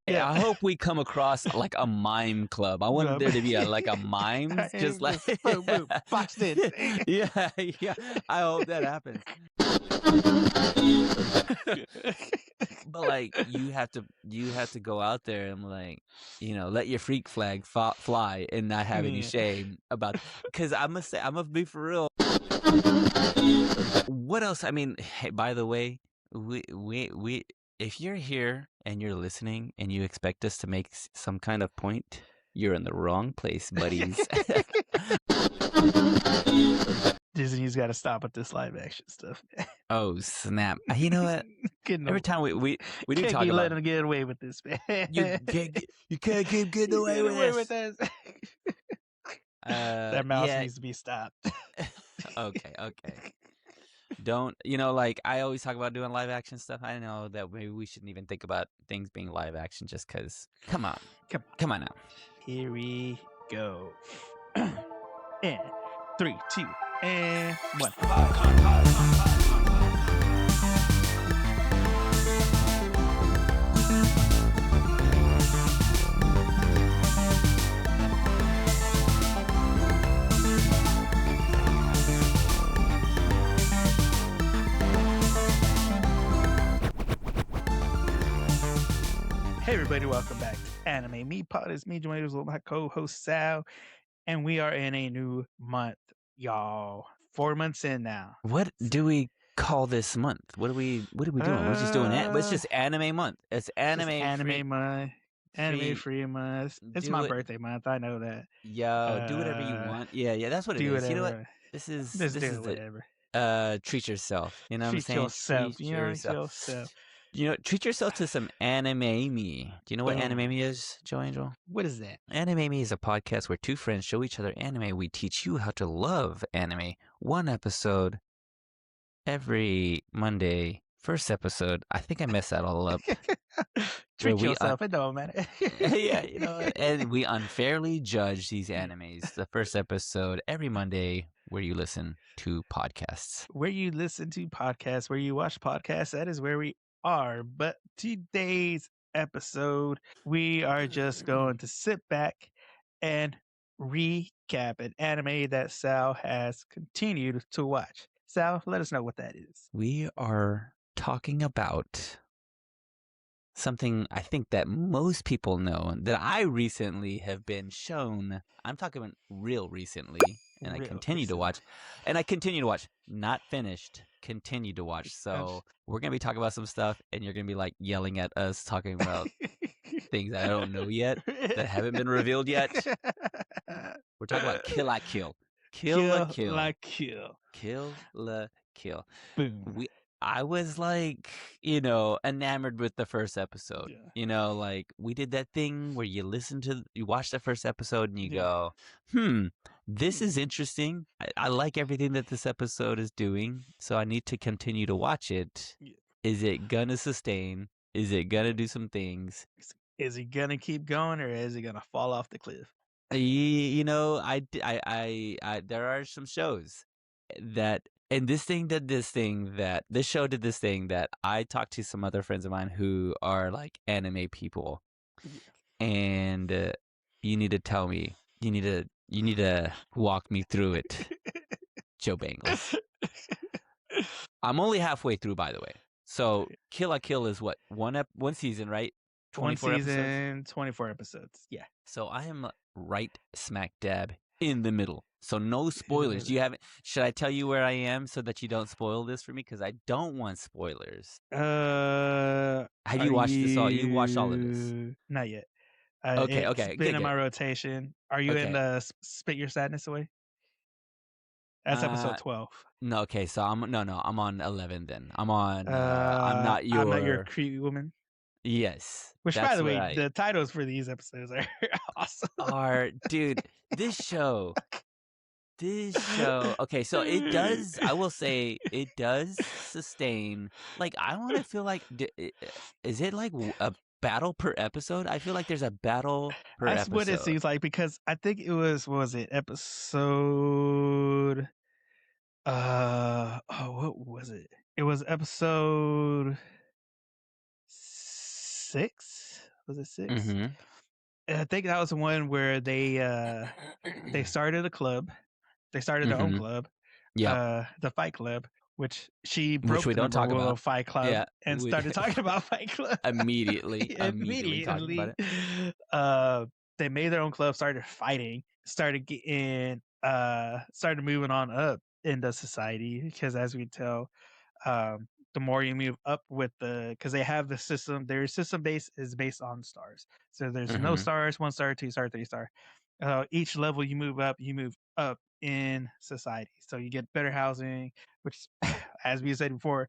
Yeah, I hope we come across like a mime club. I want there to be a mime, just like boom, boom, boxed in. yeah. I hope that happens. But like you have to go out there and like let your freak flag fly and not have any shame about. Because I'm gonna be for real. What else? I mean, hey, by the way, we if you're here and you're listening and you expect us to make some kind of point, you're in the wrong place, buddies. Disney's got to stop with this live action stuff. Oh snap! You know what? Every time we do can't talk keep about, letting them get away with this, man. you can't keep getting away with this. That mouse needs to be stopped. Okay. Don't like I always talk about doing live action stuff. I know that maybe we shouldn't even think about things being live action just because. Come on now. Here we go. And 3, 2, and 1. Hey everybody, welcome back to Anime Me Pod. It's me, Joanne, with my co-host Sal, and we are in a new month, y'all. 4 months in now. What do we call this month? What are we doing? We're just doing it. It's just anime month. It's anime month. Anime free month. It's my birthday month. I know that. Yo, do whatever you want. Yeah, that's what it is. You know what? This is whatever. Treat yourself. You know what I'm saying? Yourself. Treat yourself. Treat yourself to some anime-me. Do you know what anime-me is, Joe Angel? What is that? Anime-me is a podcast where two friends show each other anime. We teach you how to love anime. One episode every Monday. First episode. I think I messed that all up. Treat yourself. It don't matter. Yeah, and we unfairly judge these animes. The first episode every Monday where you listen to podcasts. Where you listen to podcasts, where you watch podcasts, that is where we are. But today's episode, we are just going to sit back and recap an anime that Sal has continued to watch. Sal, let us know what that is. We are talking about something I think that most people know, that I recently have been shown. I'm talking about real recently, and I continue to watch. Not finished, continue to watch. So we're going to be talking about some stuff, and you're going to be like yelling at us, talking about things I don't know yet, that haven't been revealed yet. We're talking about Kill la Kill. Kill la Kill. Kill la Kill. Boom. I was like, enamored with the first episode. Yeah. Like we did that thing where you watch the first episode and you go, this is interesting. I like everything that this episode is doing, so I need to continue to watch it. Yeah. Is it gonna sustain? Is it gonna do some things? Is he gonna keep going, or is he gonna fall off the cliff? I there are some shows that. And this show did this thing that I talked to some other friends of mine who are like anime people, and you need to tell me, you need to walk me through it, Joe Bangles. I'm only halfway through, by the way. So Kill la Kill is what, one season, right? 24 episodes? 24 episodes. Yeah. So I am right smack dab in the middle. So no spoilers. Should I tell you where I am so that you don't spoil this for me? Because I don't want spoilers. Have you watched this all? You watched all of this? Not yet. Okay. It's been in my rotation. Are you in Spit Your Sadness Away? That's episode 12. No, okay. So I'm on 11 then. I'm on. I'm not your creepy woman. Yes. Which, by the way, the titles for these episodes are awesome. Dude, this show. Okay, so it does. I will say it does sustain. Like I want to feel like, is it like a battle per episode? I feel like there's a battle per episode. That's what it seems like, because I think it was. What was it? Episode. What was it? It was episode 6. Was it 6? Mm-hmm. And I think that was the one where they started a club. They started their own Mm-hmm. club, Yep. the Fight Club, which she Which broke we the don't talk rule about. of Fight Club Yeah. and We started talking about Fight Club immediately talking about immediately. it. Uh, they made their own club, started fighting, started getting, started moving on up into society because, as we tell, the more you move up with because they have the system, their system base is based on stars. So there's no Mm-hmm. stars, 1 star, 2 star, 3 star. Each level you move up in society. So you get better housing, which, as we said before,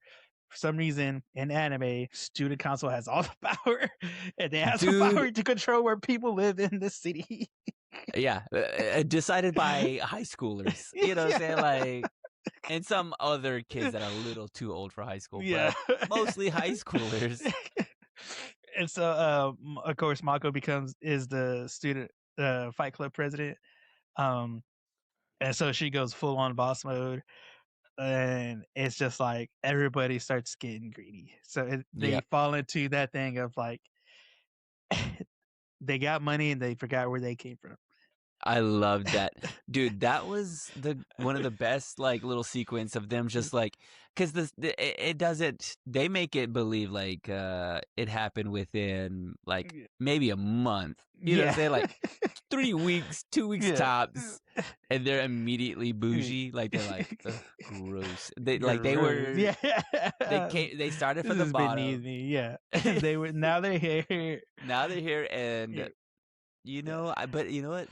for some reason in anime, student council has all the power, and they have the Dude, power to control where people live in the city. yeah. Decided by high schoolers. You know what I'm Yeah. saying? Like, and some other kids that are a little too old for high school, Yeah. but mostly high schoolers. And so, of course, Mako is the student Fight Club president. Um, and so she goes full on boss mode, and it's just like everybody starts getting greedy. So they Yep. fall into that thing of like they got money and they forgot where they came from. I loved that. Dude, that was one of the best like little sequence of them just like cuz it doesn't they make it believe like it happened within like maybe a month. You know what I'm Yeah. saying? Like 3 weeks, 2 weeks Yeah. tops. And they're immediately bougie, like they're like, ugh, gross. They Gross. were Yeah. they started This from the is beneath bottom. me. Yeah. Now they're here. Now they're here and Yeah. but you know what?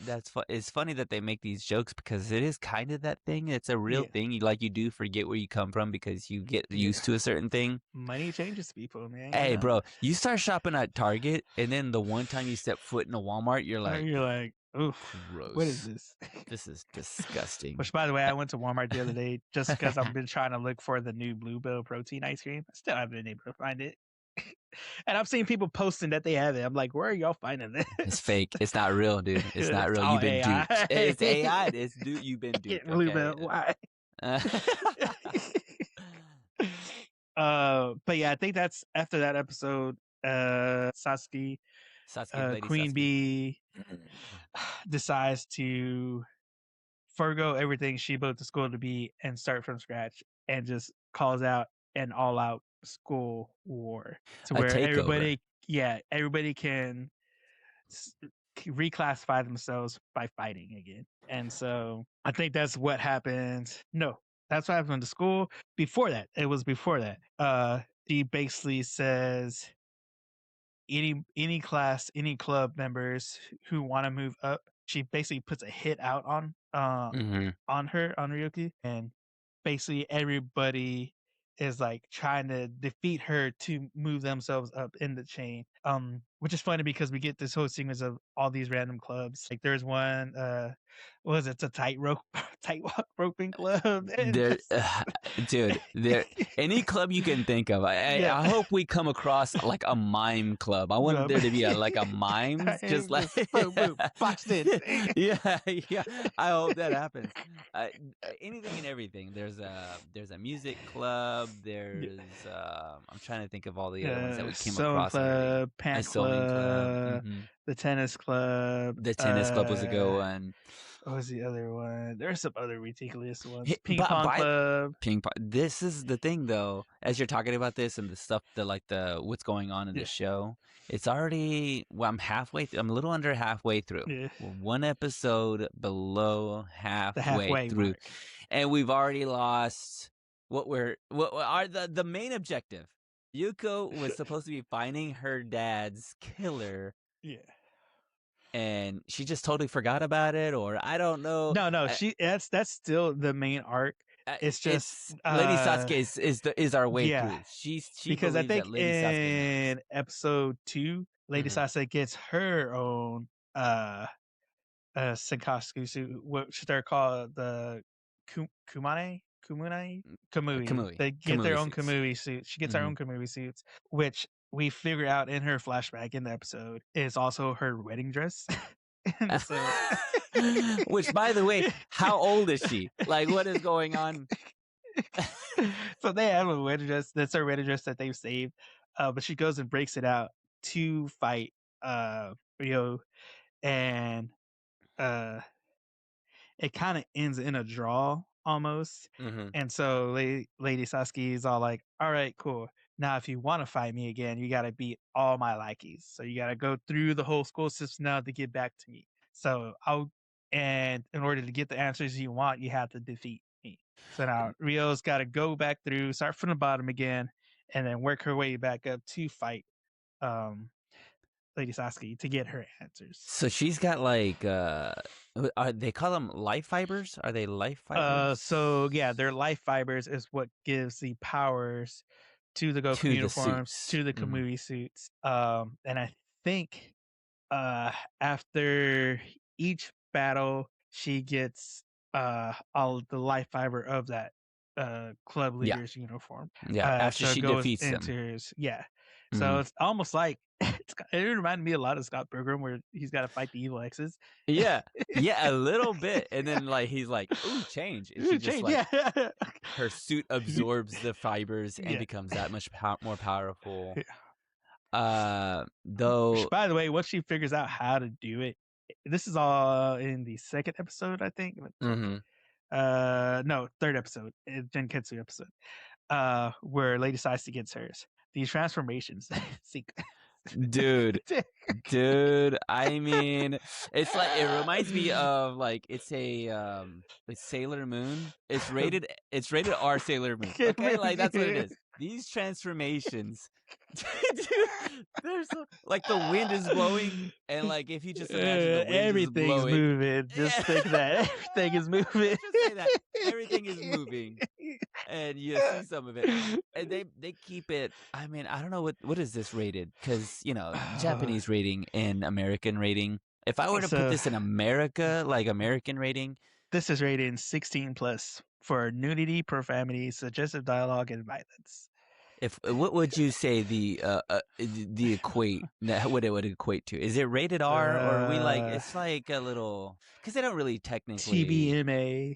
It's funny that they make these jokes because it is kind of that thing. It's a real Yeah. thing. You do forget where you come from because you get Yeah. used to a certain thing. Money changes people, man. Hey, bro, you start shopping at Target, and then the one time you step foot in a Walmart, you're like, You're like, oof, what is gross. this? This is disgusting. Which, by the way, I went to Walmart the other day just because I've been trying to look for the new Bluebell protein ice cream. I still haven't been able to find it. And I've seen people posting that they have it. I'm like, where are y'all finding this? It's fake. It's not real, dude. It's not It's real. all You've been AI. duped. It's AI. You've been Get duped. Okay. Bluebell. Why? Uh, But yeah, I think that's after that episode. Satsuki, Sasuke, Lady Queen Sasuke. Bee decides to forgo everything she built the school to be and start from scratch and just calls out an all-out school war to A where takeover. everybody can reclassify themselves by fighting again. And so I think that's what happened. No, that's what happened to school. Before that, it was before that. She basically says any class, any club members who want to move up, she basically puts a hit out Mm-hmm. on Ryuki, and basically everybody is like trying to defeat her to move themselves up in the chain. Which is funny because we get this whole sequence of all these random clubs. Like there's one, what was it? It's a tight roping club, and There, just dude. There, any club you can think of. yeah. I hope we come across like a mime club. I want there to be a mime, just like boom, boom, boxed in. yeah, yeah. I hope that happens. Anything and everything. There's a music club. There's I'm trying to think of all the other ones that we came Sewing across already. club, A pant sewing club. club, Hmm. the tennis club. The tennis club was a go one. What was the other one? There's some other ridiculous ones. Hey, Ping but pong by club. ping pong, this is the thing though. As you're talking about this and the stuff that like the what's going on in Yeah, the show, it's already. Well, I'm halfway. I'm a little under halfway through. yeah. We're one episode below The halfway halfway through, mark. and we've already lost what are the main objective. Yuko was supposed to be finding her dad's killer, Yeah. and she just totally forgot about it, or I don't know. No, that's still the main arc. It's just It's Lady Sasuke is our way yeah, through. She because I believes think that Lady Sasuke knows. in episode 2, Lady Mhm. Sasuke gets her own Senkaku suit, which they're called the Kamui. Kamui. They get their Kamui own suits. Kamui suits. She gets her Mhm. own Kamui suits, which we figure out in her flashback in the episode is also her wedding dress. And so, Which, by the way, how old is she? Like, what is going on? so they have a wedding dress. That's her wedding dress that they've saved. But she goes and breaks it out to fight Ryo, and uh it kind of ends in a draw almost. Mhm. And so Lady Sasuke is all like, "All right, cool. Now, if you want to fight me again, you got to beat all my lackeys. So you got to go through the whole school system now to get back to me. So and in order to get the answers you want, you have to defeat me. So now Rio's got to go back through, start from the bottom again, and then work her way back up to fight um, Lady Sasuke to get her answers. So she's got like are they call them life fibers? Are they life So fibers yeah, their life fibers is what gives the powers to the Goku to the uniforms, suits? to the Mhm. Kamui suits. And I think after each battle, she gets all the life fiber of that club Yeah. leader's uniform. Yeah, after So it she goes defeats into them. his yeah. So Mhm. it's almost like it reminded me a lot of Scott Pilgrim where he's got to fight the evil exes. Yeah. Yeah, a little bit. And then like he's like, "Ooh, change." And she just Change, like yeah. her suit absorbs the fibers and Yeah. becomes that much more powerful. Yeah. Though By the way, once she figures out how to do it, this is all in the second episode, I think. Let me check. mhm. No, third episode, Genketsu episode, where Lady Sassi gets hers. These transformations, Dude, dude, I mean, it's like it reminds me of like it's Sailor Moon. It's rated R Sailor Moon. Okay? Like that's what it is. These transformations dude, there's like the wind is blowing and like if you just imagine the wind is Everything's blowing. moving. Yeah. Just think that everything is moving. Let's just say that everything is moving and you see some of it and they keep it. I mean, I don't know what is this rated because Japanese rating and American rating. If I were to put So this in America, like American rating, this is rated 16 plus for nudity, profanity, suggestive dialogue, and violence. if what would you say the equate what it would equate to? Is it rated R or are we like Uh, it's like a little because they don't really technically. TBMA.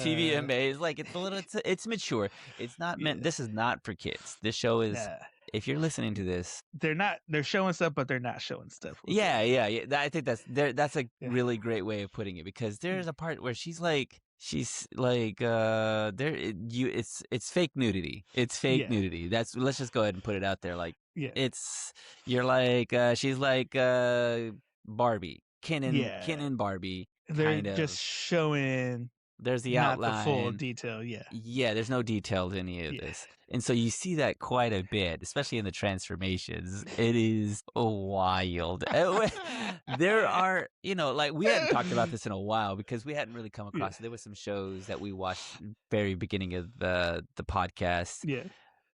TVMA is like it's mature. It's not meant. Yeah, This is not for kids. This show is. nah. If you're listening to this, They're not. They're showing stuff, but they're not showing stuff. We'll say. yeah. I think that's there. That's a Yeah. really great way of putting it because there's a part where she's like it's fake nudity. It's fake Yeah. nudity. Let's just go ahead and put it out there. Like Yeah. you're like she's like Barbie, Ken Yeah. and Barbie They're kind just of. showing There's the not the full outline. detail. Yeah. Yeah, there's no detail to any of Yeah. this. And so you see that quite a bit, especially in the transformations. It is wild. There are, like we hadn't talked about this in a while because we hadn't really come Yeah. across it. There were some shows that we watched very beginning of the podcast Yeah.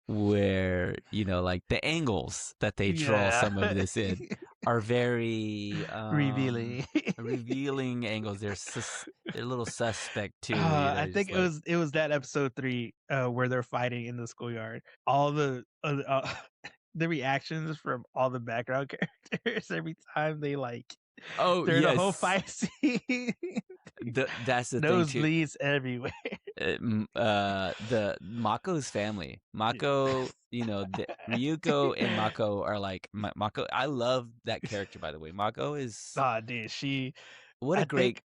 where, like the angles that they draw some of this in are very Revealing. revealing angles. They're a little suspect too. I Just think it like was that episode 3 where they're fighting in the schoolyard. All the the reactions from all the background characters every time they oh they're in a whole yes, fight scene. that's the thing too. Nosebleeds everywhere. The Mako's family, Mako, Ryuko and Mako are like Mako. I love that character, by the way. Mako is Ah, dude, what a I great. think,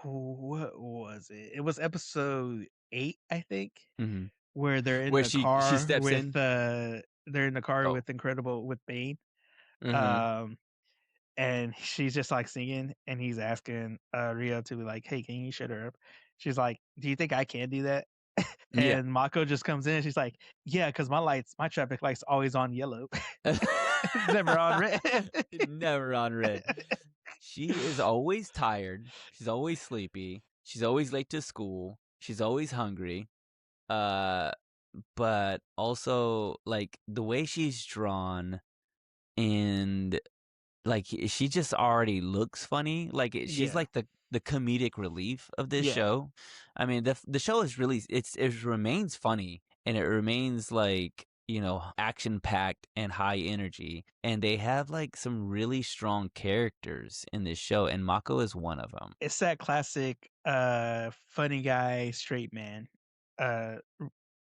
what was it? It was episode 8, I think, Mhm. where Where she steps in. they're in the car Oh, with Bane. mm-hmm. Um, and she's just like singing, and he's asking Rio to be like, "Hey, can you shut her up?" She's like, "Do you think I can do that?" Yeah. And Mako just comes in, and she's like, "Yeah, because my traffic light's always on yellow, it's never on red." Never on red. She is always tired. She's always sleepy. She's always late to school. She's always hungry. Uh, but also like the way she's drawn and like she just already looks funny. Like she's Yeah, like the comedic relief of this yeah. show. I mean, the show is really it remains funny and it remains like action packed and high energy. And they have like some really strong characters in this show, and Mako is one of them. It's that classic funny guy, straight man uh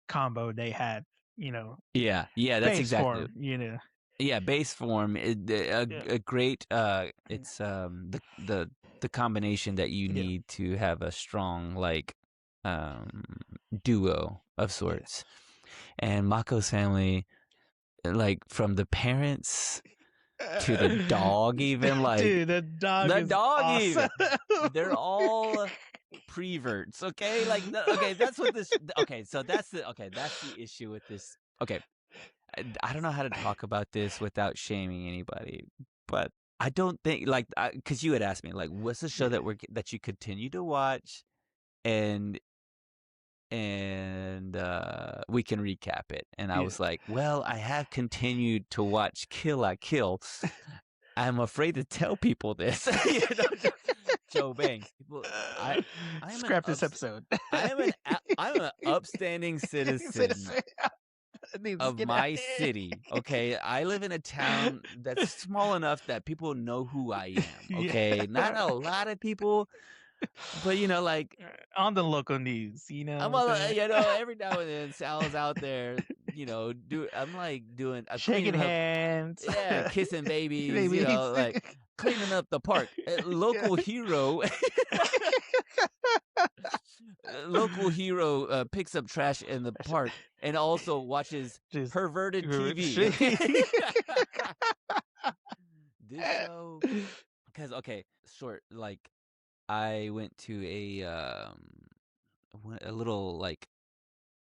combo they had, Yeah, that's face exactly. form. Yeah, base form. A great. It's the combination that you Yeah. need to have a strong like duo of sorts. And Mako's family, like from the parents to the dog, even like Dude, the dog the is dog, awesome. even they're all preverts. Okay, like okay, that's what this. Okay, so that's the issue with this. Okay, I don't know how to talk about this without shaming anybody, but I don't think like because you had asked me like, what's the show that you continue to watch, and we can recap it. And I Yeah. was like, well, I have continued to watch Kill I Kill. I'm afraid to tell people this. You know, Joe Banks. People, I am an Scrap this episode. I'm an upstanding citizen of my city. Okay, I live in a town that's small enough that people know who I am. Okay, Yeah. not a lot of people, but you know, like On the local news, you know. I'm what I'm all, saying? you know, every now and then Sal's out there, you know, I'm like Shaking cleaning up, hands. yeah, kissing babies, you Babies. know, like cleaning up the park. Local hero, local hero picks up trash in the park and also watches Just perverted TV. Okay, this show, because okay, short, like I went to a little like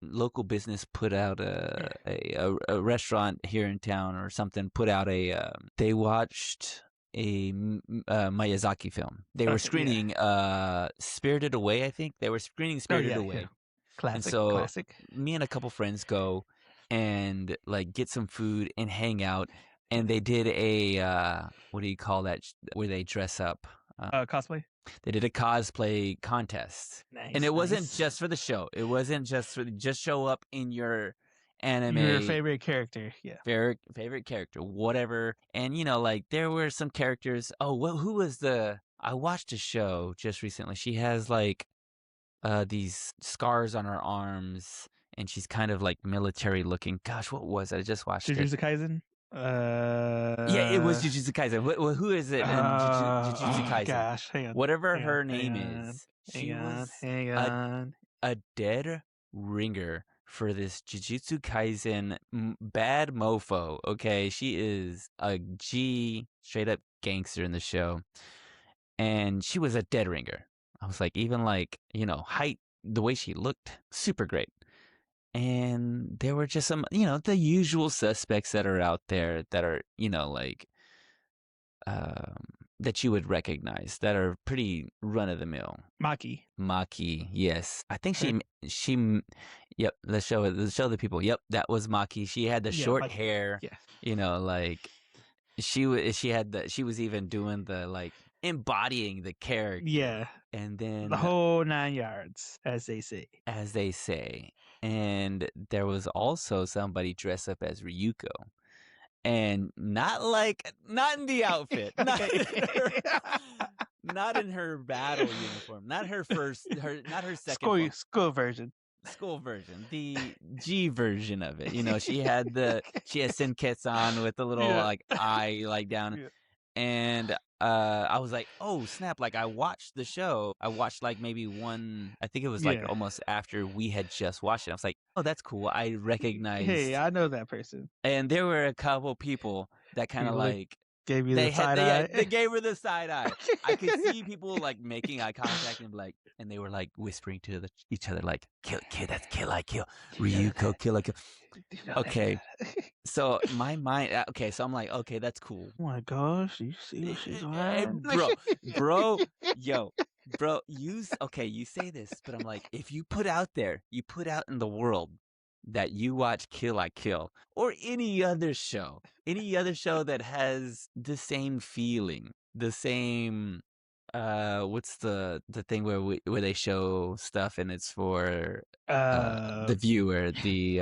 local business put out a restaurant here in town or something put out they watched a Miyazaki film. They were screening Spirited Away, I think. They were screening Spirited Away. Yeah. Classic, And so classic. me and a couple friends go and like get some food and hang out, and they did a what do you call that where they dress up? Cosplay. They did a cosplay contest. Nice. And it wasn't just for the show. It wasn't just for just show up in your anime. Your favorite character. Yeah. Favorite character, whatever. And you know, like there were some characters. Oh, well, who was I watched a show just recently. She has like these scars on her arms and she's kind of like military looking. Gosh, what was it? I just watched it. Jujutsu Kaisen? Yeah, it was Jujutsu Kaisen. Who is it in Jujutsu Kaisen? Gosh, hang on. Whatever her name is, she was a dead ringer for this Jujutsu Kaisen bad mofo. Okay, she is a straight up gangster in the show, and she was a dead ringer. I was like, even like height, the way she looked, super great. And there were just some, the usual suspects that are out there that are, like, that you would recognize that are pretty run of the mill. Maki, yes. I think yep, let's show the people. Yep, that was Maki. She had the short hair. Yeah. Like she was even doing the like embodying the character. Yeah. And then the whole 9 yards, as they say. And there was also somebody dressed up as Ryuko. And not in the outfit. Not in her battle uniform. Not her second school version. School version. The G version of it. She had Senketsu on with the little like eye like down. Yeah. And I was like, oh snap, like I watched the show. I watched like maybe one, I think it was like almost after we had just watched it. I was like, oh, that's cool. I recognized. Hey, I know that person. And there were a couple people that kind of like gave you the side eye. They gave her the side eye. I could see people like making eye contact and they were like whispering to each other like, kill, that's kill, I kill. Ryuko, kill, I kill. Okay. So my mind, okay, so I'm like, okay, that's cool. Oh my gosh, you see what she's wearing? Bro, you say this, but I'm like, if you put out in the world that you watch Kill I Kill or any other show that has the same feeling, the same what's the thing where they show stuff and it's for the viewer, the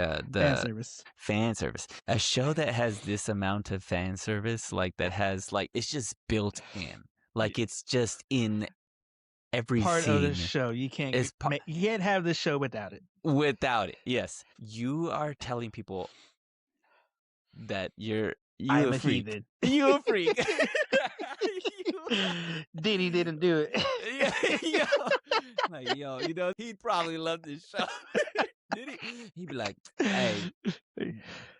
fan service. A show that has this amount of fan service, like that has like it's just built in, like it's just in every part scene of the show. You can't have the show without it. Without it, yes. You are telling people that I You am a a freak. heathen. You a freak. You, Diddy didn't do it. yeah, yo, like yo, he'd probably love this show. Did he? He'd be like, "Hey,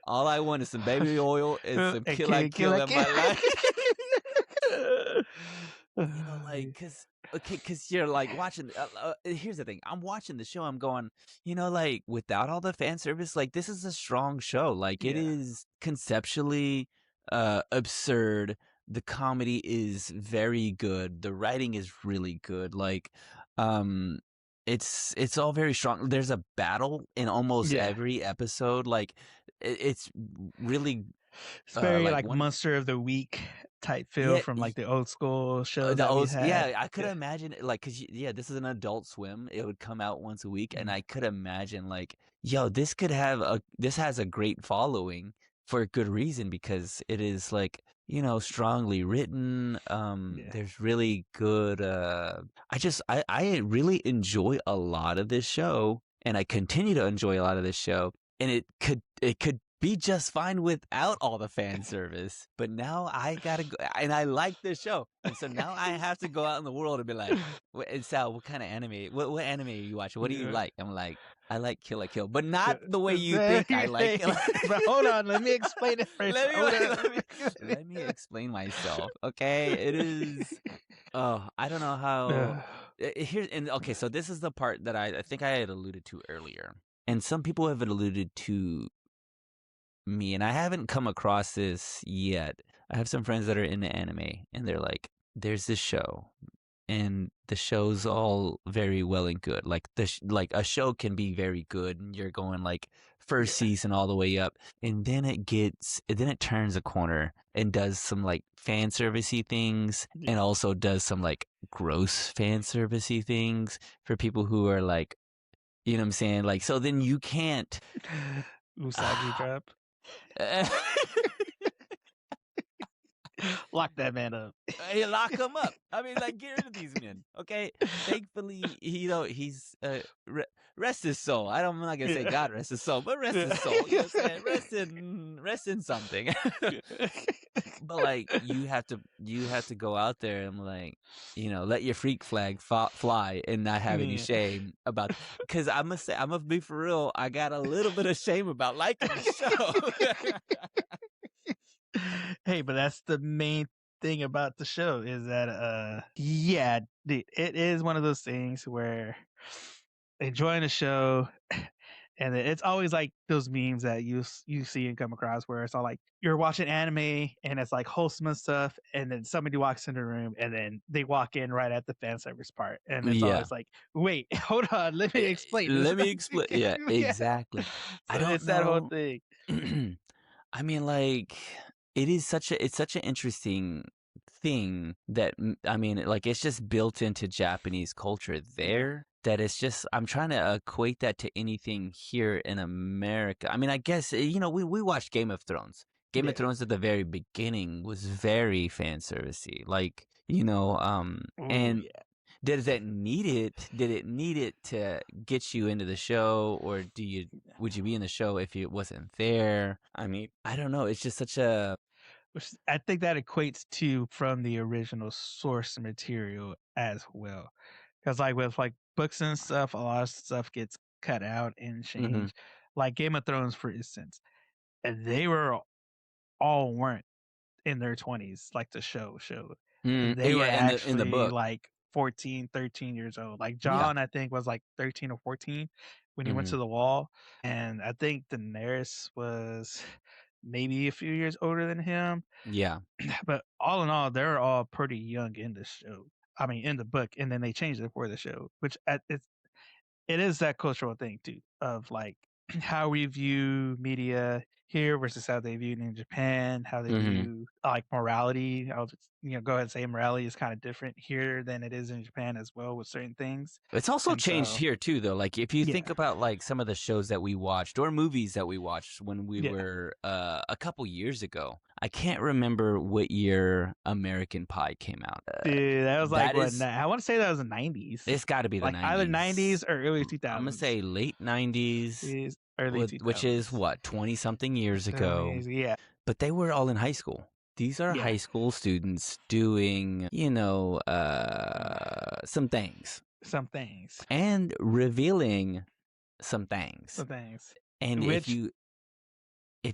all I want is some baby oil and some And kill I kill kill it, in kill my life." it. Like, cause you're like watching. Here's the thing: I'm watching the show. I'm going, like without all the fan service, like this is a strong show. Like it Yeah. is conceptually absurd. The comedy is very good. The writing is really good. Like, um, it's all very strong. There's a battle in almost Yeah. every episode. Like, it's really It's very like like one. Monster of the Week type feel Yeah, from like the old school shows the that we've old, had. yeah, I could Yeah. imagine it, like, cause yeah, this is an Adult Swim. It would come out once a week, and Mm. I could imagine like, yo, this has a great following for a good reason because it is like, strongly written. Yeah. There's really good. I really enjoy a lot of this show, and I continue to enjoy a lot of this show, and it could be just fine without all the fan service. But now I gotta go, and I like this show, and so now I have to go out in the world and be like, and Sal, what kind of anime? What anime are you watching? What do you Yeah. like? I'm like, I like Kill la Kill, but not Yeah. the way you think I like Kill la But hold on, let me explain it first. Let me Hold on. let me explain myself. Okay, it is. Oh, I don't know how. Here and okay, so this is the part that I think I had alluded to earlier, and some people have alluded to me, and I haven't come across this yet. I have some friends that are into anime, and they're like, "There's this show, and the show's all very well and good. Like like a show can be very good, and you're going like first Yeah. season all the way up, and then it turns a corner and does some like fan servicey things, and Yeah. also does some like gross fan servicey things for people who are like, you know what I'm saying? Like, so then you can't." Usagi drop. Lock that man up. Hey, lock him up. I mean, like, get rid of these men, okay? Thankfully, he's rest his soul. I'm not gonna say Yeah. God rest his soul, but rest his soul. You know what I'm saying? Rest in something. But like, you have to go out there and like, let your freak flag fly and not have any Yeah. shame about. Because I'm gonna be for real. I got a little bit of shame about liking the show. Hey, but that's the main thing about the show is that yeah, dude, it is one of those things where enjoying the show and then it's always like those memes that you see and come across where it's all like you're watching anime and it's like wholesome and stuff and then somebody walks in the room and then they walk in right at the fan service part and it's Yeah. always like wait, hold on, let me explain this. Let me explain. Yeah, Yeah. exactly. So I don't it's that whole know. thing. I mean, like, it's such an interesting thing that I mean, like, it's just built into Japanese culture Yeah. there. That it's just I'm trying to equate that to anything here in America. I mean, I guess we watched Game of Thrones. Game of Yeah. Thrones at the very beginning was very fan servicey, like Oh and yeah. does that need it? Did it need it to get you into the show, or would you be in the show if it wasn't there? I mean, I don't know. It's just such a Which I think that equates to from the original source material as well. Because like with like books and stuff, a lot of stuff gets cut out and Mhm. changed. Like Game of Thrones, for instance, and they were all weren't in their 20s, like the show showed. They were Yeah, in the actually book. like 14, 13 years old. Like Yeah. John, I think, was like 13 or 14 when he went Mhm. to the wall. And I think Daenerys was maybe a few years older than him. Yeah. But all in all, they're all pretty young in the show. I mean, in the book, and then they changed it for the show, which it is that cultural thing too of like how we view media here versus how they view it in Japan, how they Mhm. view like morality. I'll just go ahead and say morality is kind of different here than it is in Japan as well with certain things. It's also And changed so, here too, though. Like if you think yeah, about like some of the shows that we watched or movies that we watched when we yeah, were a couple years ago. I can't remember what year American Pie came out. dude, that was like That what is I want to say that was the 90s, It's got to be the like either 90s. 90s or early I'm gonna 2000s. say late 90s, Is early which is 2000s. what 20 something years ago. Yeah. but they were all in high school. These are Yeah. high school students doing, some things Some things. and revealing some things. Some things. And Which if you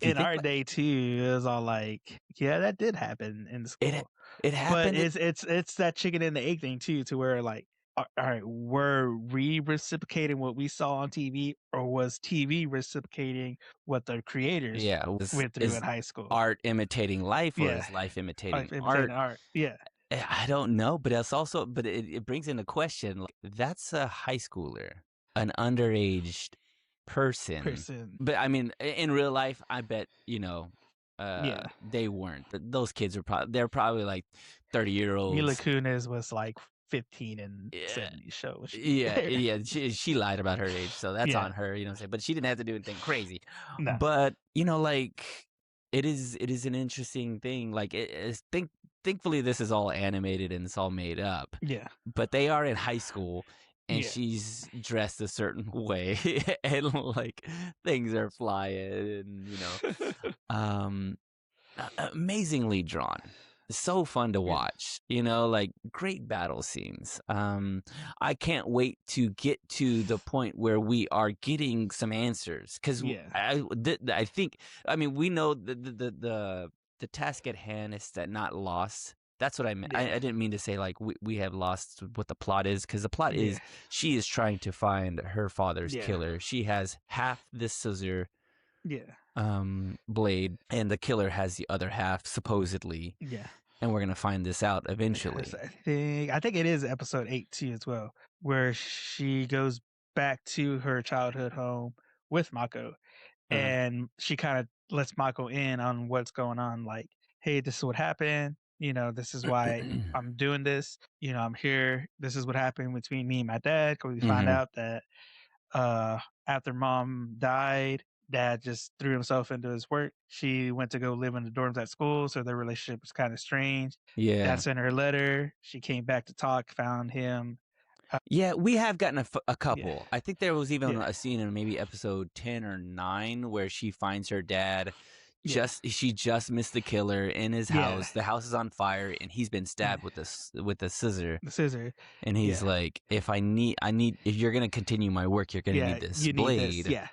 in think our about day too, it was all like, yeah, that did happen in it, school. it But happened. it's that chicken and the egg thing too, to where like, all right, were we reciprocating what we saw on TV, or was TV reciprocating what the creators Yeah, went through is in high school? art imitating life, or Yeah, is life imitating like imitating art? art. Yeah, I don't know, but it's also, but it brings into question, like, that's a high schooler, an underage person. person. But I mean, in real life, I bet, Yeah, they weren't. Those kids are they're probably like 30-year Mila olds. Kunis was like 15 and Yeah. 70 show when she Yeah, yeah, she lied about her age, so that's yeah, on her, you know what I'm saying? But she didn't have to do anything crazy. no, But, like, it is an interesting thing. Like, it is thankfully this is all animated and it's all made up. yeah, But they are in high school and yeah, she's dressed a certain way and like things are flying and um amazingly drawn, so fun to yeah, watch, like great battle scenes. I can't wait to get to the point where we are getting some answers, because yeah, I think, I mean, we know the task at hand is that not lost. That's what I meant. I yeah, didn't mean to say like we have lost what the plot is, because the plot yeah, is she is trying to find her father's yeah, killer. She has half this scissor yeah, blade, and the killer has the other half, supposedly, yeah. and we're gonna find this out Because eventually. I think it is episode 8 too as well, where she goes back to her childhood home with Mako, Uh, and she kind of lets Mako in on what's going on. Like, hey, this is what happened. This is why I'm doing this. I'm here. This is what happened between me and my dad. Because we find hmm out that uh, after mom died, dad just threw himself into his work. She went to go live in the dorms at school, so their relationship was kind of strange. Dad Yeah, sent her a letter. She came back to talk, found him. yeah, we have gotten a Yeah, couple. I think there was even yeah, a scene in maybe episode 10 or 9 where she finds her dad. yeah, She just missed the killer in his yeah, house. The house is on fire, and he's been yeah. stabbed with a scissor. The scissor. And he's Yeah, like, if you're gonna continue my work, you're gonna yeah. need this You need this. blade. Yeah,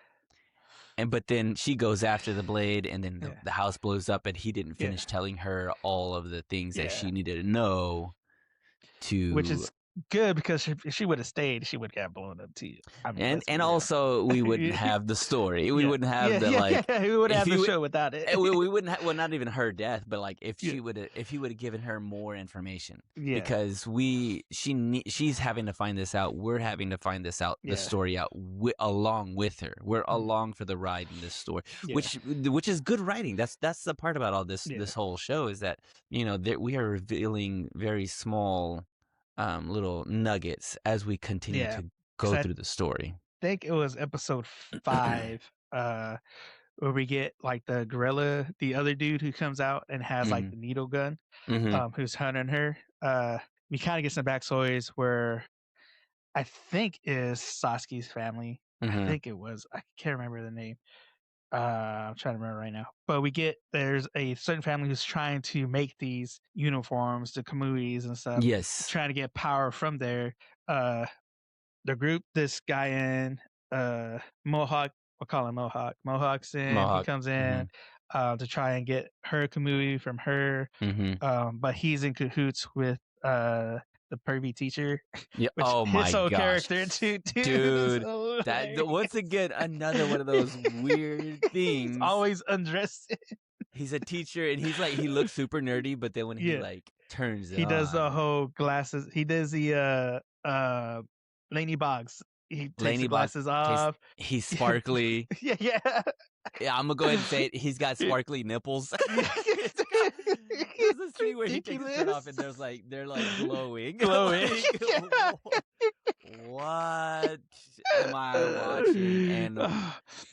But then she goes after the blade, and then yeah, the house blows up, and he didn't yeah, finish telling her all of the things that yeah. she needed to know Which to. is good, because if she would have stayed, she would have blown up too. I mean, and let's and be real. also we wouldn't have the story. We Yeah, wouldn't have yeah, the, yeah, like, yeah. We would if have the you show without it. we wouldn't have, well, not even her death, but like if Yeah, if he would have given her more information, yeah, because she's having to find this out. We're having to find this out, the yeah, story out, along with her. We're along for the ride in this story, yeah, which is good writing. That's the part about all this yeah, whole show, is that that we are revealing very small little nuggets as we continue yeah. to Because go I through the story. think it was episode 5, where we get like the gorilla, the other dude who comes out and has like hmm the needle gun, hmm who's hunting her. We kind of get some backstories where I think is Sasuke's family. I hmm think it was. I can't remember the name. I'm trying to remember right now. But there's a certain family who's trying to make these uniforms, the kamuis and stuff, Yes, trying to get power from there. Uh, the group this guy in, Mohawk, we'll call him Mohawk. Mohawk's in. He Mohawk. comes hmm in to try and get her kamui from her. hmm But he's in cahoots with the pervy teacher, Yeah. which Oh his my whole gosh, character too is dude. Once hilarious. again, another one of those weird He's things. always undressed. He's a teacher, and he looks super nerdy, but then when he Yeah. like turns it He does the on, whole glasses. He does the Laney Boggs. He takes the Laney Bach glasses tastes. off. He's sparkly. Yeah, yeah. Yeah, I'm gonna go ahead and say it. He's got sparkly nipples. There's this scene where he takes his shirt off, and they're like glowing. Glowing. Like, what am I watching? And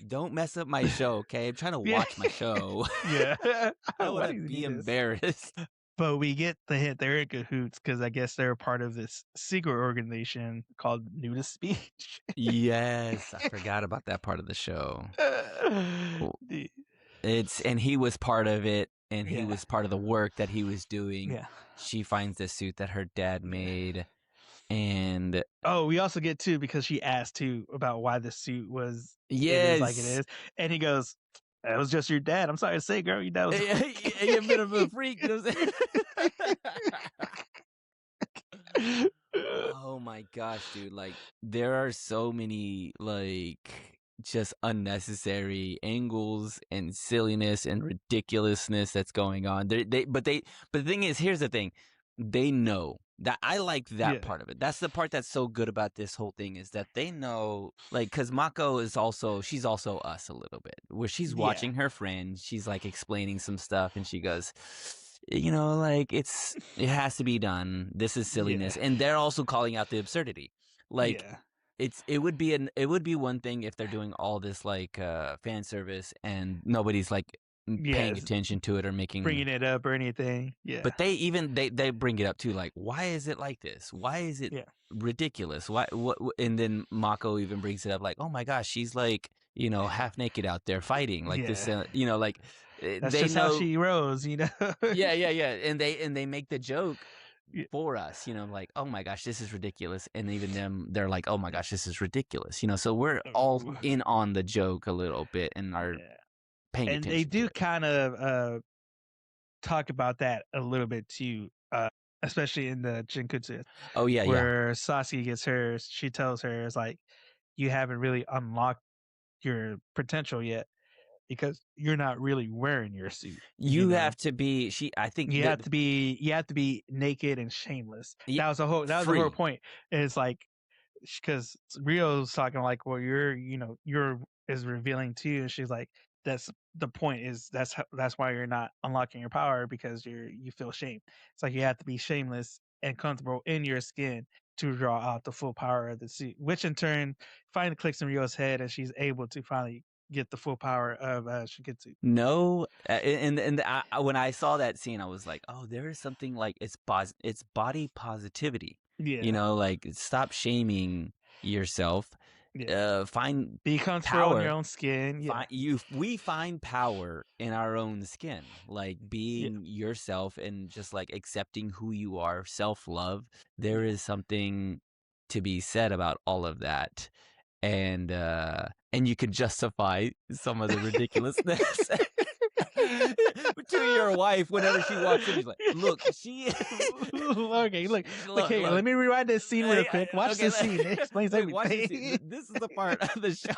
don't mess up my show, okay? I'm trying to Yeah. watch my show. Yeah. I don't Why want do to you be do this? embarrassed. But we get the hint they're in cahoots because I guess they're part of this secret organization called Nudist Speech. Yes, I forgot about that part of the show. Oh, The- and he was part of it, and he Yeah. was part of the work that he was doing. Yeah. She finds the suit that her dad Yeah. made, and Oh, we also get too because she asked too about why the suit it is like it yes, is, and he goes, "That was just your dad. I'm sorry to say, girl, your dad was a freak." you're a bit of a freak. You know what I'm saying? Oh my gosh, dude. Like, there are so many, like, just unnecessary angles and silliness and ridiculousness that's going on. But the thing is, here's the thing. They know that I like that Yeah. part of it. That's the part that's so good about this whole thing is that they know, like, because Mako she's also us a little bit, where she's Yeah. watching her friend, she's like explaining some stuff, and she goes, like it has to be done. This is silliness. Yeah. And they're also calling out the absurdity. Like, Yeah. it would be one thing if they're doing all this like fan service and nobody's like paying Yes. attention to it or making, Bringing it up or anything. Yeah. but they bring it up too, like, why is it like this? Why is it Yeah. ridiculous? Why what and then Mako even brings it up like, oh my gosh, she's like, half naked out there fighting like this, Yeah. like That's they just how know. she rose, you know? Yeah, and they make the joke Yeah. for us, like, oh my gosh, this is ridiculous, and even them, they're like, oh my gosh, this is ridiculous, so we're all Oh, in on the joke a little bit and are yeah. paying And they attention to do it. kind of talk about that a little bit too, especially in the Jinkutsu, Oh yeah. where Sasuke gets hers. She tells her, it's like, you haven't really unlocked your potential yet because you're not really wearing your suit. You have to be, I think that, You have to be naked and shameless. yeah, That was the whole free. point. It's like, because Rio's talking like, well, you're is revealing too, and she's like, that's the point, is that's why you're not unlocking your power, because you feel shame. It's like you have to be shameless and comfortable in your skin to draw out the full power of the suit, which in turn finally clicks in Rio's head, and she's able to finally get the full power of Shiketsu. No, and when I saw that scene, I was like, oh, there is something like it's body positivity. Yeah, Like, stop shaming yourself. yeah. Find Be comfortable in your power. own skin. Yeah, We find power in our own skin, like yeah, being yourself and just like accepting who you are, self-love. There yeah. is something to be said about all of that. And you could justify some of the ridiculousness to your wife whenever she walks in. She's like, look, she Okay, look, hey, look. let me rewind this scene real Hey, quick. Watch okay, this scene. It explains wait, watch this. everything. This is the part of the show.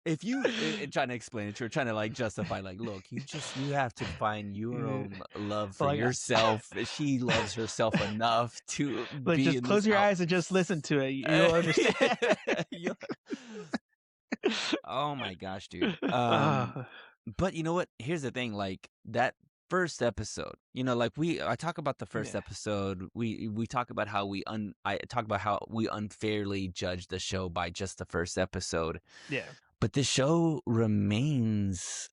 If you trying to explain it to her, trying to like justify, like, look, you have to find your Yeah. own love for Like, yourself. She loves herself enough to like, be just in close this your out. eyes and just listen to it. You'll understand. Oh my gosh, dude. Uh, But you know what? Here's the thing. Like, that first episode, like I talk about the first yeah, episode. We talk about how I talk about how we unfairly judge the show by just the first episode. yeah, But the show remains,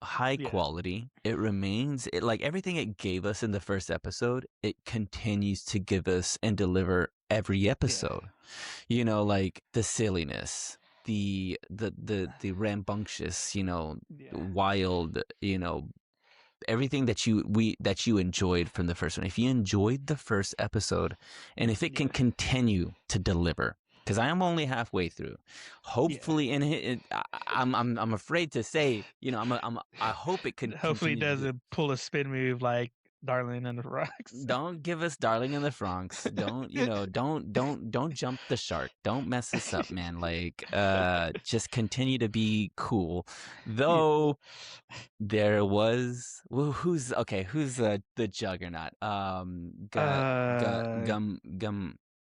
high yeah, quality. It remains like everything it gave us in the first episode, it continues to give us and deliver every yeah, episode. Like the silliness, the rambunctious, yeah, wild, everything that you enjoyed from the first one. If you enjoyed the first episode, and if it can yeah, continue to deliver, because I am only halfway through, yeah. hopefully, I'm afraid to say, I hope it could Hopefully, it continue to do. doesn't pull a spin move like Darling in the Rocks. Don't give us Darling in the Franxx. Don't, don't jump the shark. Don't mess us up, man. Like, just continue to be cool. Yeah. Though there was, who's the juggernaut?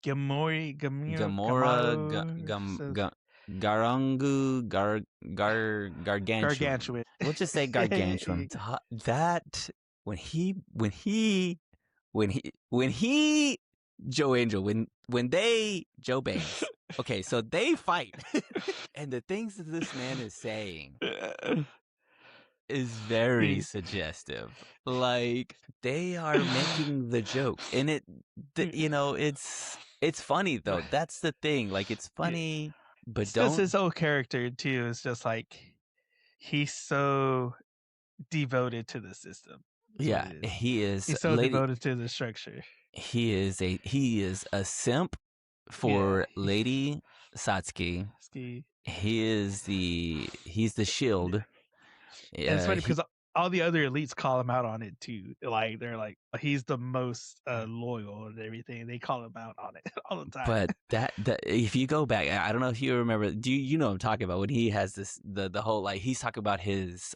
Gamori, Gamiro, Gamora, Kamaru, Garangu, Gargantuan. Gargantuan. We'll just say Gargantuan. That when he Joe Angel, when they Joe Banks. Okay, so they fight, and the things that this man is saying is very suggestive. Like, they are making the joke, and it's funny though. That's the thing. Like, it's funny, but It's just don't. his whole character too. It's just like, he's so devoted to the system. That's what Yeah, it is. he is. He's so devoted to the structure. He is a simp for Lady Satsuki. Ski. He's the shield. And it's funny because all the other elites call him out on it too. Like they're like, he's the most loyal and everything. They call him out on it all the time. But that if you go back, I don't know if you remember. Do you know what I'm talking about when he has this the whole like he's talking about his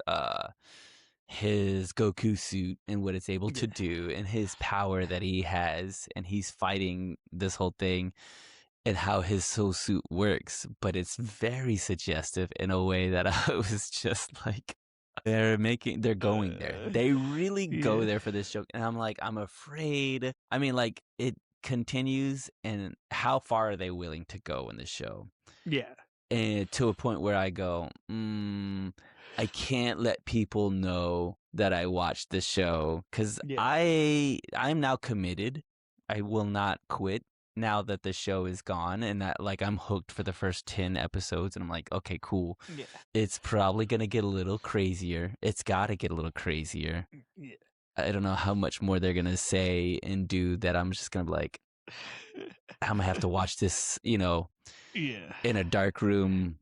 Goku suit and what it's able to do and his power that he has, and he's fighting this whole thing and how his soul suit works, but it's very suggestive in a way that I was just like, they're going there. They really go there for this joke. And I'm like, I'm afraid. I mean, like, it continues, and how far are they willing to go in the show? Yeah. And to a point where I go, I can't let people know that I watched the show because I'm now committed. I will not quit now that the show is gone, and that like I'm hooked for the first 10 episodes, and I'm like, okay, cool. Yeah. It's probably gonna get a little crazier. It's gotta get a little crazier. Yeah. I don't know how much more they're gonna say and do that. I'm just gonna be like, I'm gonna have to watch this, in a dark room,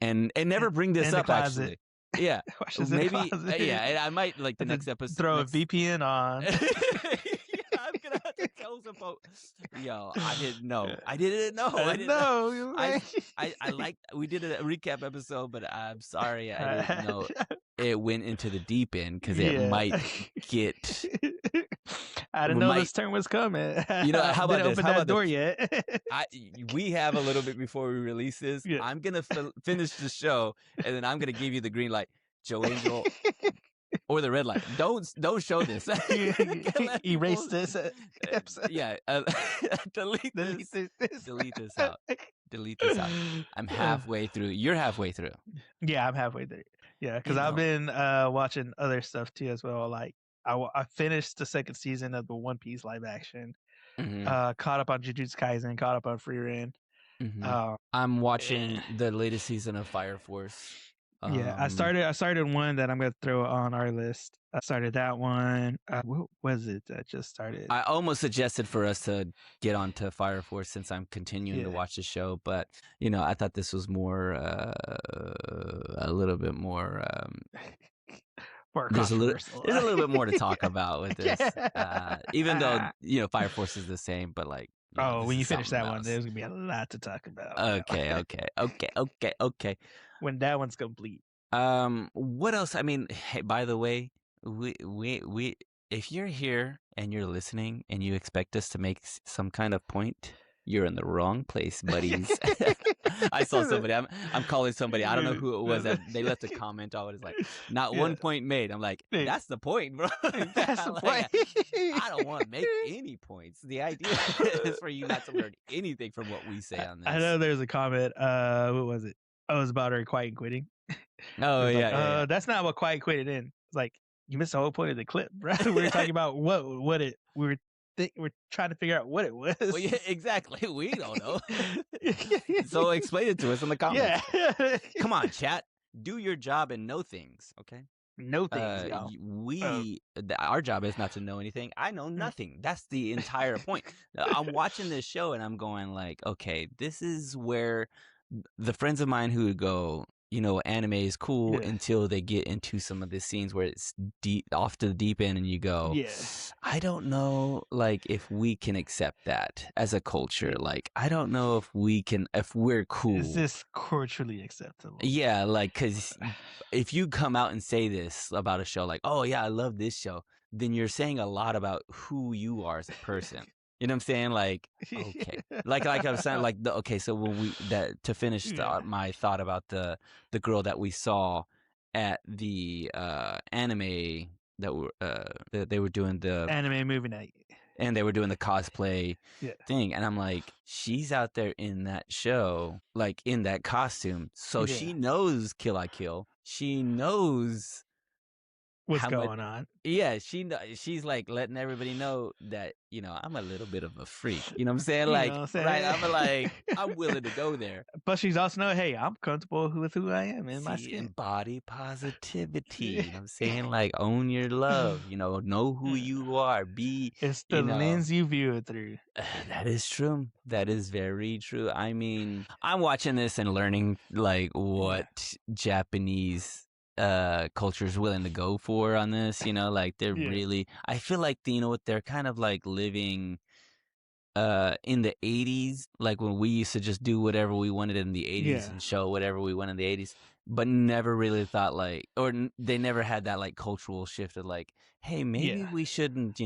and never bring this up actually. Yeah, maybe. Yeah, and I might like the next episode throw a VPN on. I'm gonna have to tell some folks. Yo, I didn't know. I didn't know. I like we did a recap episode, but I'm sorry, I didn't know it went into the deep end because it might get. I didn't know this turn was coming. How about this? Open that door yet? We have a little bit before we release this. Yeah. I'm gonna finish the show, and then I'm gonna give you the green light, Joe Angel, or the red light. Don't show this. Erase this episode. Yeah, delete this out. Delete this out. I'm halfway through. You're halfway through. Yeah, I'm halfway through. Yeah, because I've been watching other stuff too as well. Like I finished the second season of the One Piece live action. Mm-hmm. Caught up on Jujutsu Kaisen. Caught up on Free Ren. Mm-hmm. I'm watching the latest season of Fire Force. Yeah, I started one that I'm going to throw on our list. I started that one. What was it that just started? I almost suggested for us to get onto Fire Force since I'm continuing to watch the show, but I thought this was more a little bit more. There's a little bit more to talk about with this, even though Fire Force is the same, but like. When you finish that one, there's gonna be a lot to talk about. Okay. When that one's complete. What else? I mean, hey, by the way, we if you're here and you're listening and you expect us to make some kind of point, you're in the wrong place, buddies. I saw somebody. I'm calling somebody. I don't know who it was. That they left a comment on it. It's like, not one point made. I'm like, that's the point, bro. That's the point. I don't want to make any points. The idea is for you not to learn anything from what we say on this. I know there's a comment. What was it? Oh, it was about her quiet quitting. Oh, yeah, That's not what quiet quitted in. It's like, you missed the whole point of the clip, bro. We were talking about we're trying to figure out what it was. Well, yeah, exactly. We don't know. So explain it to us in the comments. Yeah. Come on, chat. Do your job and know things, okay? Know things, our job is not to know anything. I know nothing. That's the entire point. I'm watching this show and I'm going like, okay, this is where the friends of mine who go, anime is cool until they get into some of the scenes where it's deep off to the deep end and you go, I don't know, like, if we can accept that as a culture. Like, I don't know if we're cool. Is this culturally acceptable? Yeah, like, because if you come out and say this about a show, like, oh yeah, I love this show, then you're saying a lot about who you are as a person. You know what I'm saying? Like, okay, like I was saying, like, so when to finish my thought about the girl that we saw at the anime that they were doing the anime movie night, and they were doing the cosplay thing, and I'm like, she's out there in that show, like in that costume, so she knows Kill I Kill, she knows What's how much. going on? Yeah, she's like letting everybody know that I'm a little bit of a freak. You know what I'm saying? You know Like, what I'm right? saying? I'm willing to go there. But she's also know, hey, I'm comfortable with who I am in my See, skin. embody positivity. You know what I'm saying? Like, own your love. Know who Yeah. you are. Be, It's the you know. lens you view it through. That is true. That is very true. I mean, I'm watching this and learning like Yeah. what Japanese culture is willing to go for on this, like they're Yeah. really I feel like what they're kind of like living in the 80s, like when we used to just do whatever we wanted in the 80s Yeah. and show whatever we wanted in the 80s, but never really thought like they never had that like cultural shift of like, hey, maybe Yeah. we shouldn't,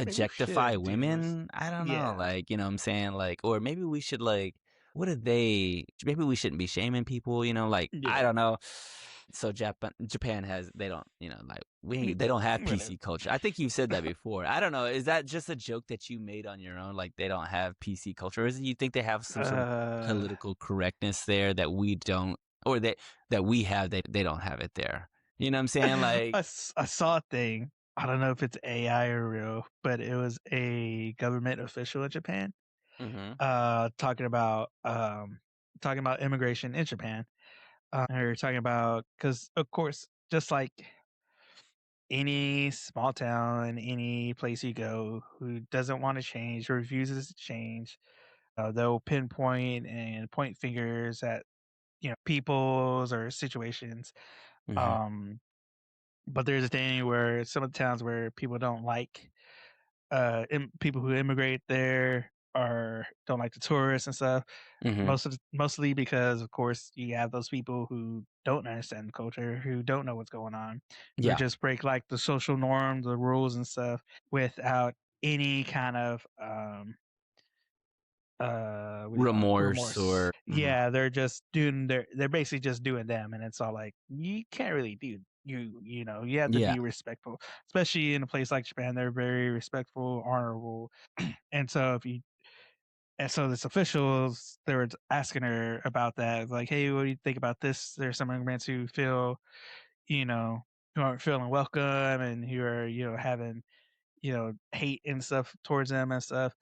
Maybe we objectify should do this. women. I don't know, Yeah. like, I'm saying, like, or maybe we should like, what did they maybe we shouldn't be shaming people, like, I Yeah. don't know. So Japan has they don't, like they don't have Whatever. PC culture. I think you've said that before. I don't know. Is that just a joke that you made on your own? Like they don't have PC culture, or is it you think they have some sort of Uh, political correctness there that we don't, or that we have they don't have it there? You know what I'm saying? Like, I saw a thing. I don't know if it's AI or real, but it was a government official in Japan hmm talking about immigration in Japan. Or talking about because of course, just like any small town, any place you go, who doesn't want to change, refuses to change, they'll pinpoint and point fingers at peoples or situations. hmm Um, but there's a thing where some of the towns where people don't like people who immigrate there or don't like the tourists and stuff. hmm Mostly because, of course, you have those people who don't understand the culture, who don't know what's going on, who yeah, just break like the social norms, the rules and stuff without any kind of what do you call it? remorse Remorse. or Yeah, they're basically just doing them, and it's all like you can't really do you have to yeah. be respectful, especially in a place like Japan. They're very respectful, honorable, and so if you and so this officials they were asking her about that, like, hey, what do you think about this? There's some immigrants who feel you know who aren't feeling welcome and who are having hate and stuff towards them and stuff.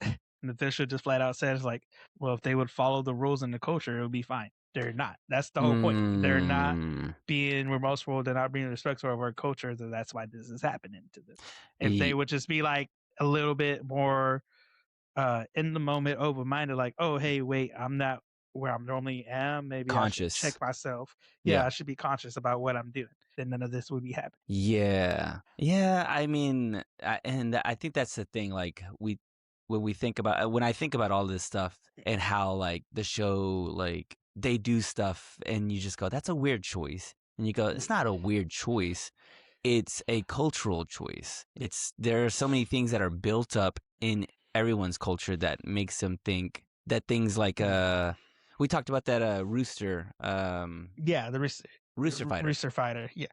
And the official just flat out says like, well, if they would follow the rules and the culture, it would be fine. They're not. That's the whole point. They're not Mm, being remorseful. They're not being respectful of our culture. So that's why this is happening to them. If they ye- would just be like a little bit more in the moment, open minded, like, oh, hey, wait, I'm not where I normally am. Maybe I should check conscious. myself. Yeah, Yeah. I should be conscious about what I'm doing. Then none of this would be happening. Yeah. Yeah, I mean, and I think that's the thing, like, when I think about all this stuff and how, like, the show, like, they do stuff and you just go, "That's a weird choice." And you go, "It's not a weird choice. It's a cultural choice." There are so many things that are built up in everyone's culture that makes them think that things like, Yeah. we talked about that, rooster, Yeah, rooster fighter. Rooster Fighter. Yeah.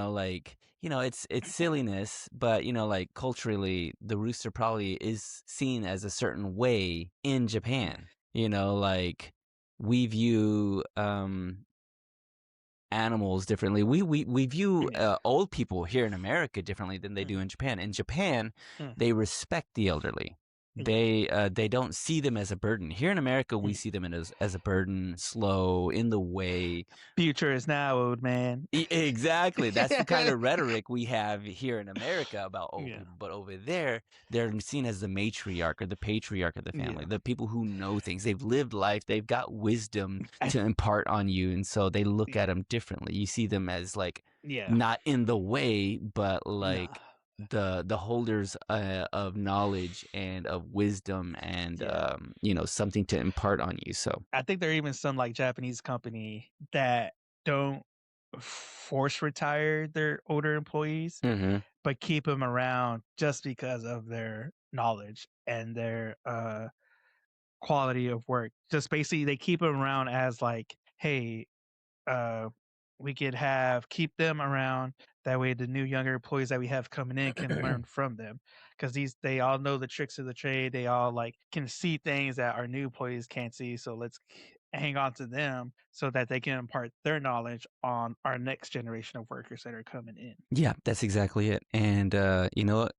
Like, it's silliness, but like culturally, the rooster probably is seen as a certain way in Japan. Like we view animals differently. We view Yeah. old people here in America differently than they Mm, do in Japan. In Japan, mm, they respect the elderly. yeah. They don't see them as a burden. Here in America, we Mm. see them as a burden, slow, in the way. Future is now, old man. Exactly. That's the kind of rhetoric we have here in America about old Yeah. people. But over there, they're seen as the matriarch or the patriarch of the family, Yeah. the people who know things. They've lived life, they've got wisdom to impart on you. And so they look at Yeah. them differently. You see them as like Yeah. not in the way, but No. like the holders of knowledge and of wisdom and Yeah. something to impart on you. So I think there are even some like Japanese company that don't force retire their older employees, hmm but keep them around just because of their knowledge and their quality of work. Just basically, they keep them around as like, hey, uh, we could have keep them around. That way, the new younger employees that we have coming in can learn from them because they all know the tricks of the trade. They all like can see things that our new employees can't see. So hang on to them so that they can impart their knowledge on our next generation of workers that are coming in. Yeah, that's exactly it. And you know what?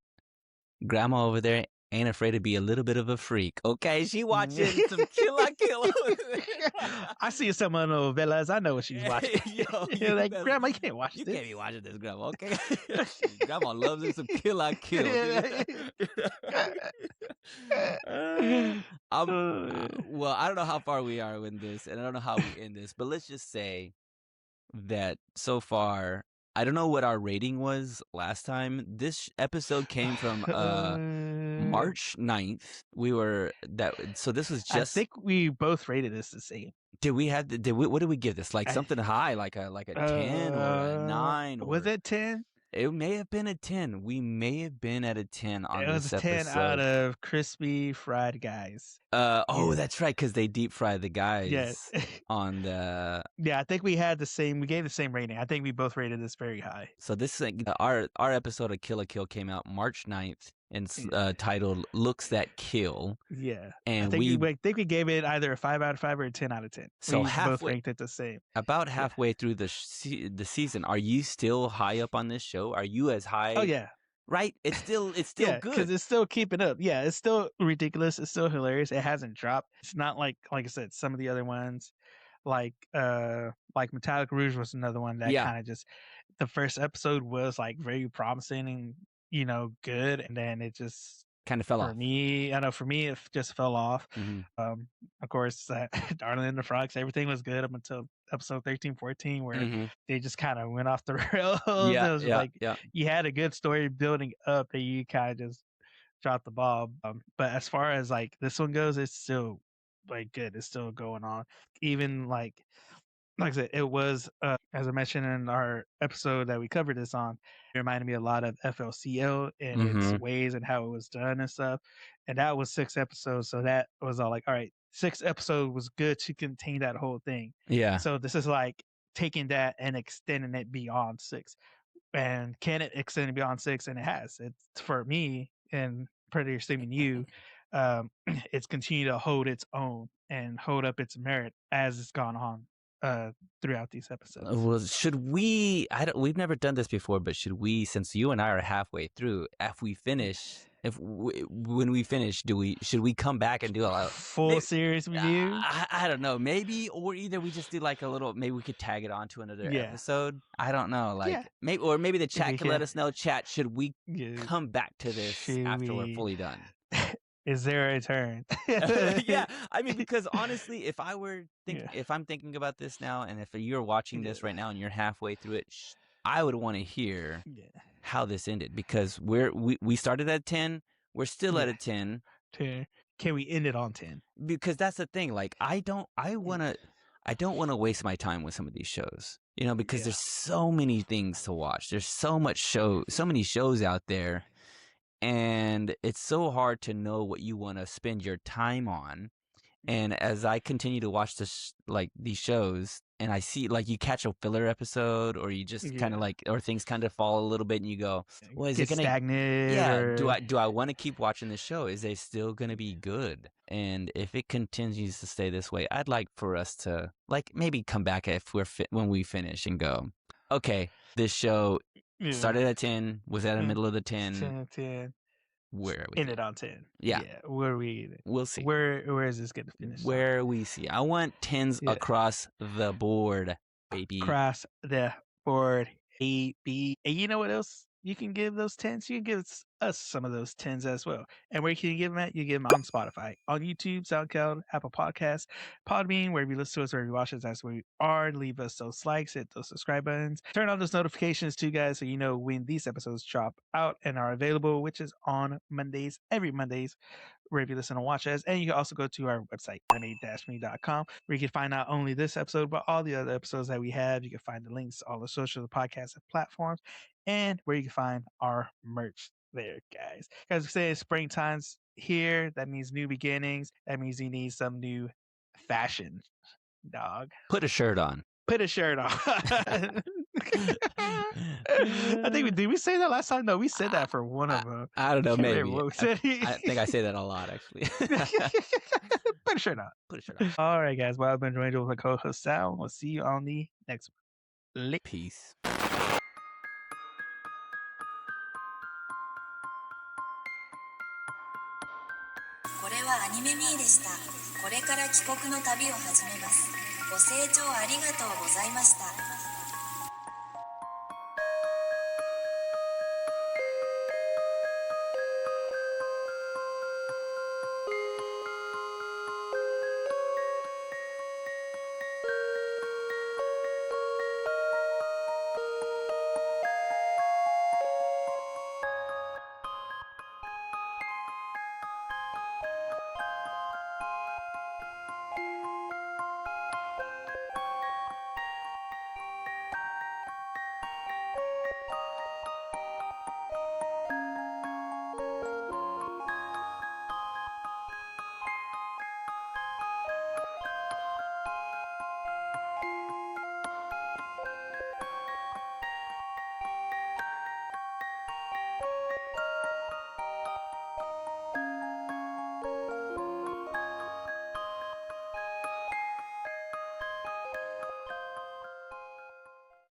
Grandma over there ain't afraid to be a little bit of a freak. Okay, she watching some Kill la Kill. I see some of the novellas. I know what she's watching. Yo, You're like, Grandma, you can't watch you this. can't be watching this, Grandma. Okay, Grandma loves her some Kill la Kill. Well, I don't know how far we are with this, and I don't know how we end this, but let's just say that so far, I don't know what our rating was last time. This episode came from March 9th. So this was I just. think we both rated this the same. What did we give this? Like something high, like a 10 or a 9? Or, was it 10? It may have been a 10. We may have been at a 10 on It was this a 10 episode. out of crispy fried guys. That's right, because they deep fry the guys Yes. on the. Yeah, I think we had the same. We gave the same rating. I think we both rated this very high. So this our episode of Kill la Kill came out March 9th and titled "Looks That Kill." Yeah, and I think we gave it either a 5 out of 5 or a 10 out of 10. So we both ranked it the same. About halfway through the season, are you still high up on this show? Are you as high? Oh yeah. Right? It's still yeah, good. Because it's still keeping up. Yeah, it's still ridiculous. It's still hilarious. It hasn't dropped. It's not like I said, some of the other ones, like Metallic Rouge was another one that kind of just, the first episode was like very promising and good, and then it just kind of fell off. For me, it just fell off. Mm-hmm. Of course, Darling and the Frogs, everything was good up until episode 13, 14, where they just kind of went off the rails. Yeah, it was you had a good story building up, and you kind of just dropped the ball. But as far as like this one goes, it's still like good. It's still going on. Even like I said, it was, as I mentioned in our episode that we covered this on, it reminded me a lot of FLCL and its ways and how it was done and stuff. And that was 6 episodes. So that was all like, all right, 6 episodes was good to contain that whole thing. Yeah. So this is like taking that and extending it beyond 6. And can it extend it beyond 6? And it has. It's, for me, and pretty assuming you, it's continued to hold its own and hold up its merit as it's gone on throughout these episodes. Well, should we? We've never done this before, but should we? Since you and I are halfway through, when we finish, should we come back and do a full series review? I don't know, maybe, or either we just do like a little. Maybe we could tag it on to another episode. I don't know, maybe the chat can let us know. Chat, should we come back to this after we're fully done? Is there a turn? Yeah, I mean, because honestly, if I'm thinking about this now, and if you're watching this right now and you're halfway through it, I would want to hear how this ended, because we started at 10, we're still at a 10. 10. Can we end it on 10? Because that's the thing. Like, I don't want to waste my time with some of these shows, because there's so many things to watch. There's so many shows out there. And it's so hard to know what you want to spend your time on. And as I continue to watch these shows, and I see like you catch a filler episode, or you just kind of or things kind of fall a little bit, and you go, "Well, is it gonna stagnate?" Yeah. Do I want to keep watching this show? Is it still gonna be good? And if it continues to stay this way, I'd like for us to maybe come back when we finish and go, okay, this show started at 10, was at the middle of the 10. 10. Where are we? Ended on 10. Yeah. Where are we? We'll see. Where is this going to finish? Where we see. I want 10s across the board, baby. Across the board, baby. And you know what else you can give those 10s? You can give us some of those 10s as well. And where can you give them at? You give them on Spotify, on YouTube, SoundCloud, Apple Podcasts, Podbean, wherever you listen to us, wherever you watch us, that's where we are. Leave us those likes, hit those subscribe buttons, turn on those notifications too, guys, so you know when these episodes drop out and are available, which is on Mondays, every Mondays, wherever you listen and watch us. And you can also go to our website, anime-me.com, where you can find not only this episode, but all the other episodes that we have. You can find the links to all the social podcasts and platforms, and where you can find our merch there, guys. As we say, springtime's here. That means new beginnings. That means you need some new fashion, dog. Put a shirt on. Put a shirt on. I think did we say that last time? No, we said that for one of them. I don't know, maybe. I think I say that a lot, actually. Put a shirt on. Put a shirt on. All right, guys. Well, I've been joined with my co-host Sal. We'll see you on the next one. Peace. これはアニメミーでした。これから帰国の旅を始めます。ご清聴ありがとうございました。